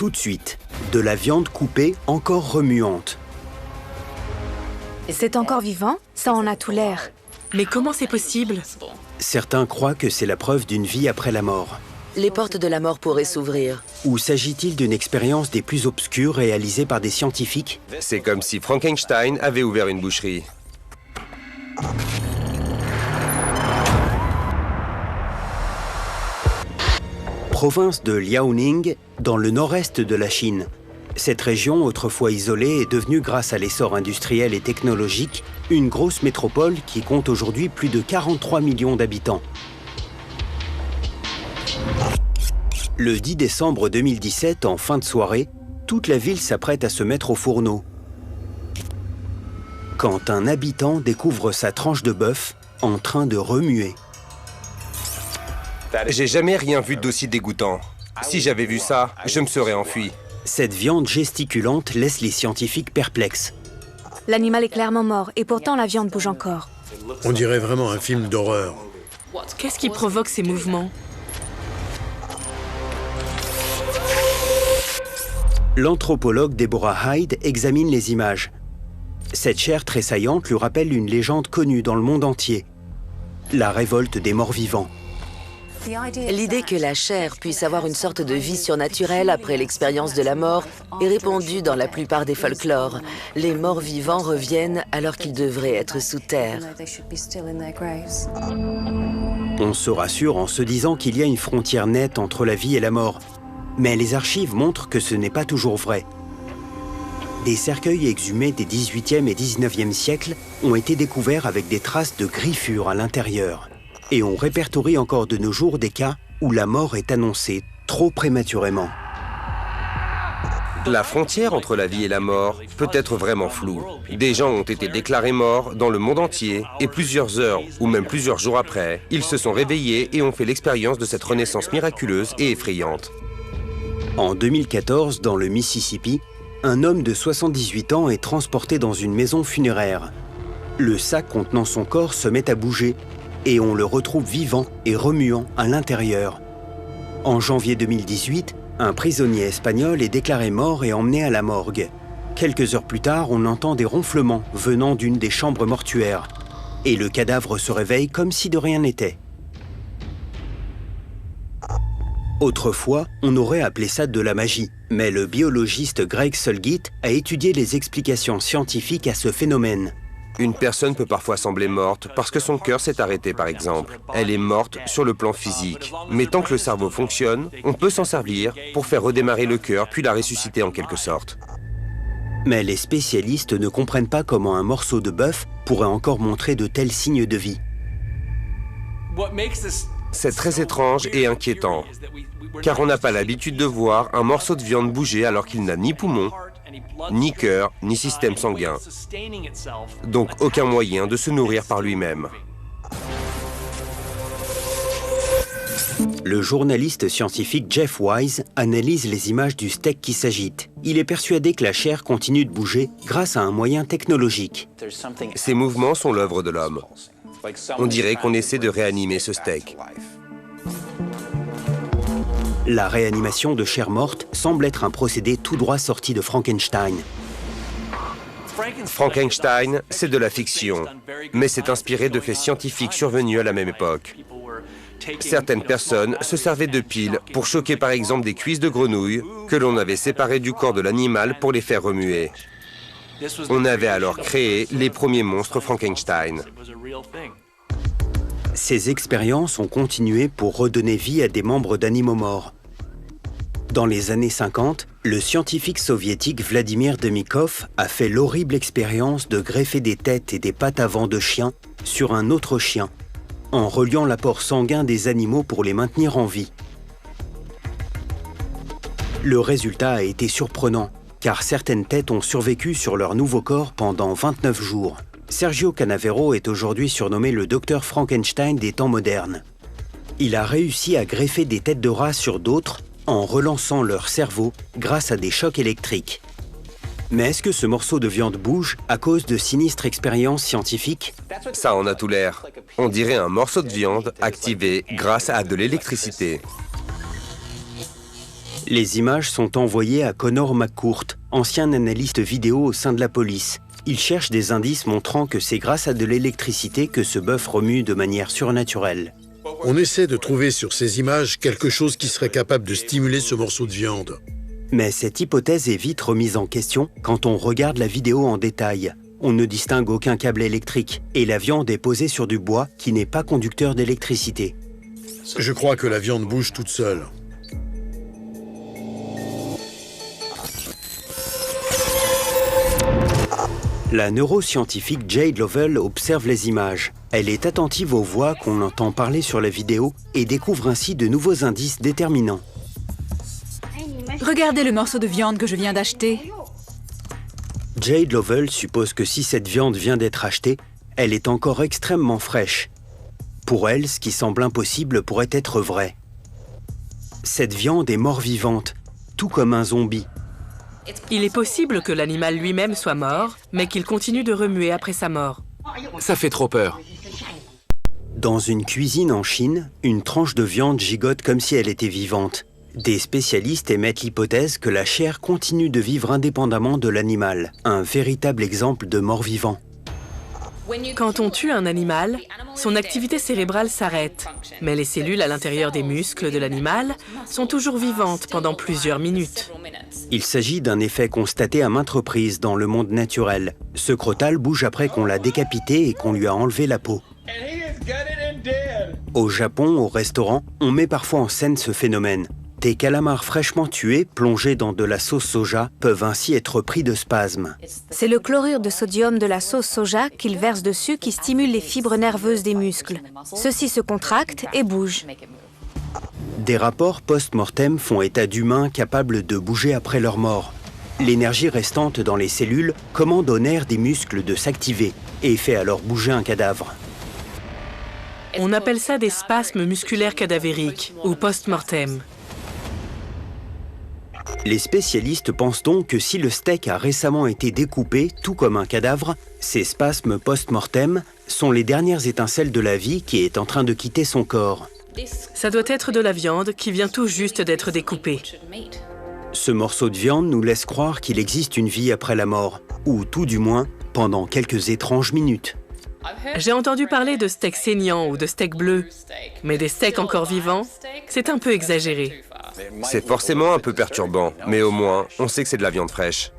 Tout de suite, de la viande coupée encore remuante. C'est encore vivant? Ça en a tout l'air. Mais comment c'est possible? Certains croient que c'est la preuve d'une vie après la mort. Les portes de la mort pourraient s'ouvrir. Ou s'agit-il d'une expérience des plus obscures réalisée par des scientifiques? C'est comme si Frankenstein avait ouvert une boucherie. Province de Liaoning, dans le nord-est de la Chine. Cette région, autrefois isolée, est devenue, grâce à l'essor industriel et technologique, une grosse métropole qui compte aujourd'hui plus de 43 millions d'habitants. Le 10 décembre 2017, en fin de soirée, toute la ville s'apprête à se mettre au fourneau. Quand un habitant découvre sa tranche de bœuf en train de remuer. J'ai jamais rien vu d'aussi dégoûtant. Si j'avais vu ça, je me serais enfui. Cette viande gesticulante laisse les scientifiques perplexes. L'animal est clairement mort et pourtant la viande bouge encore. On dirait vraiment un film d'horreur. Qu'est-ce qui provoque ces mouvements? L'anthropologue Deborah Hyde examine les images. Cette chair tressaillante lui rappelle une légende connue dans le monde entier. La révolte des morts-vivants. L'idée que la chair puisse avoir une sorte de vie surnaturelle après l'expérience de la mort est répandue dans la plupart des folklores. Les morts vivants reviennent alors qu'ils devraient être sous terre. On se rassure en se disant qu'il y a une frontière nette entre la vie et la mort. Mais les archives montrent que ce n'est pas toujours vrai. Des cercueils exhumés des 18e et 19e siècles ont été découverts avec des traces de griffures à l'intérieur. Et on répertorie encore de nos jours des cas où la mort est annoncée trop prématurément. La frontière entre la vie et la mort peut être vraiment floue. Des gens ont été déclarés morts dans le monde entier et plusieurs heures ou même plusieurs jours après, ils se sont réveillés et ont fait l'expérience de cette renaissance miraculeuse et effrayante. En 2014, dans le Mississippi, un homme de 78 ans est transporté dans une maison funéraire. Le sac contenant son corps se met à bouger et on le retrouve vivant et remuant à l'intérieur. En janvier 2018, un prisonnier espagnol est déclaré mort et emmené à la morgue. Quelques heures plus tard, on entend des ronflements venant d'une des chambres mortuaires. Et le cadavre se réveille comme si de rien n'était. Autrefois, on aurait appelé ça de la magie, mais le biologiste Greg Sulgit a étudié les explications scientifiques à ce phénomène. Une personne peut parfois sembler morte parce que son cœur s'est arrêté, par exemple. Elle est morte sur le plan physique. Mais tant que le cerveau fonctionne, on peut s'en servir pour faire redémarrer le cœur puis la ressusciter en quelque sorte. Mais les spécialistes ne comprennent pas comment un morceau de bœuf pourrait encore montrer de tels signes de vie. C'est très étrange et inquiétant, car on n'a pas l'habitude de voir un morceau de viande bouger alors qu'il n'a ni poumon, ni cœur, ni système sanguin. Donc aucun moyen de se nourrir par lui-même. Le journaliste scientifique Jeff Wise analyse les images du steak qui s'agite. Il est persuadé que la chair continue de bouger grâce à un moyen technologique. Ces mouvements sont l'œuvre de l'homme. On dirait qu'on essaie de réanimer ce steak. La réanimation de chair morte semble être un procédé tout droit sorti de Frankenstein. Frankenstein, c'est de la fiction, mais c'est inspiré de faits scientifiques survenus à la même époque. Certaines personnes se servaient de piles pour choquer par exemple des cuisses de grenouille que l'on avait séparées du corps de l'animal pour les faire remuer. On avait alors créé les premiers monstres Frankenstein. Ces expériences ont continué pour redonner vie à des membres d'animaux morts. Dans les années 50, le scientifique soviétique Vladimir Demikov a fait l'horrible expérience de greffer des têtes et des pattes avant de chiens sur un autre chien, en reliant l'apport sanguin des animaux pour les maintenir en vie. Le résultat a été surprenant, car certaines têtes ont survécu sur leur nouveau corps pendant 29 jours. Sergio Canavero est aujourd'hui surnommé le docteur Frankenstein des temps modernes. Il a réussi à greffer des têtes de rats sur d'autres en relançant leur cerveau grâce à des chocs électriques. Mais est-ce que ce morceau de viande bouge à cause de sinistres expériences scientifiques? Ça en a tout l'air. On dirait un morceau de viande activé grâce à de l'électricité. Les images sont envoyées à Connor McCourt, ancien analyste vidéo au sein de la police. Il cherche des indices montrant que c'est grâce à de l'électricité que ce bœuf remue de manière surnaturelle. On essaie de trouver sur ces images quelque chose qui serait capable de stimuler ce morceau de viande. Mais cette hypothèse est vite remise en question quand on regarde la vidéo en détail. On ne distingue aucun câble électrique et la viande est posée sur du bois qui n'est pas conducteur d'électricité. Je crois que la viande bouge toute seule. La neuroscientifique Jade Lovell observe les images. Elle est attentive aux voix qu'on entend parler sur la vidéo et découvre ainsi de nouveaux indices déterminants. Regardez le morceau de viande que je viens d'acheter. Jade Lovell suppose que si cette viande vient d'être achetée, elle est encore extrêmement fraîche. Pour elle, ce qui semble impossible pourrait être vrai. Cette viande est mort-vivante, tout comme un zombie. Il est possible que l'animal lui-même soit mort, mais qu'il continue de remuer après sa mort. Ça fait trop peur. Dans une cuisine en Chine, une tranche de viande gigote comme si elle était vivante. Des spécialistes émettent l'hypothèse que la chair continue de vivre indépendamment de l'animal, un véritable exemple de mort-vivant. Quand on tue un animal, son activité cérébrale s'arrête, mais les cellules à l'intérieur des muscles de l'animal sont toujours vivantes pendant plusieurs minutes. Il s'agit d'un effet constaté à maintes reprises dans le monde naturel. Ce crotal bouge après qu'on l'a décapité et qu'on lui a enlevé la peau. Au Japon, au restaurant, on met parfois en scène ce phénomène. Des calamars fraîchement tués, plongés dans de la sauce soja, peuvent ainsi être pris de spasmes. C'est le chlorure de sodium de la sauce soja qu'ils versent dessus qui stimule les fibres nerveuses des muscles. Ceux-ci se contractent et bougent. Des rapports post-mortem font état d'humains capables de bouger après leur mort. L'énergie restante dans les cellules commande au nerf des muscles de s'activer et fait alors bouger un cadavre. On appelle ça des spasmes musculaires cadavériques ou post-mortem. Les spécialistes pensent donc que si le steak a récemment été découpé, tout comme un cadavre, ces spasmes post-mortem sont les dernières étincelles de la vie qui est en train de quitter son corps. Ça doit être de la viande qui vient tout juste d'être découpée. Ce morceau de viande nous laisse croire qu'il existe une vie après la mort, ou tout du moins pendant quelques étranges minutes. J'ai entendu parler de steak saignant ou de steak bleu, mais des steaks encore vivants, c'est un peu exagéré. C'est forcément un peu perturbant, mais au moins, on sait que c'est de la viande fraîche.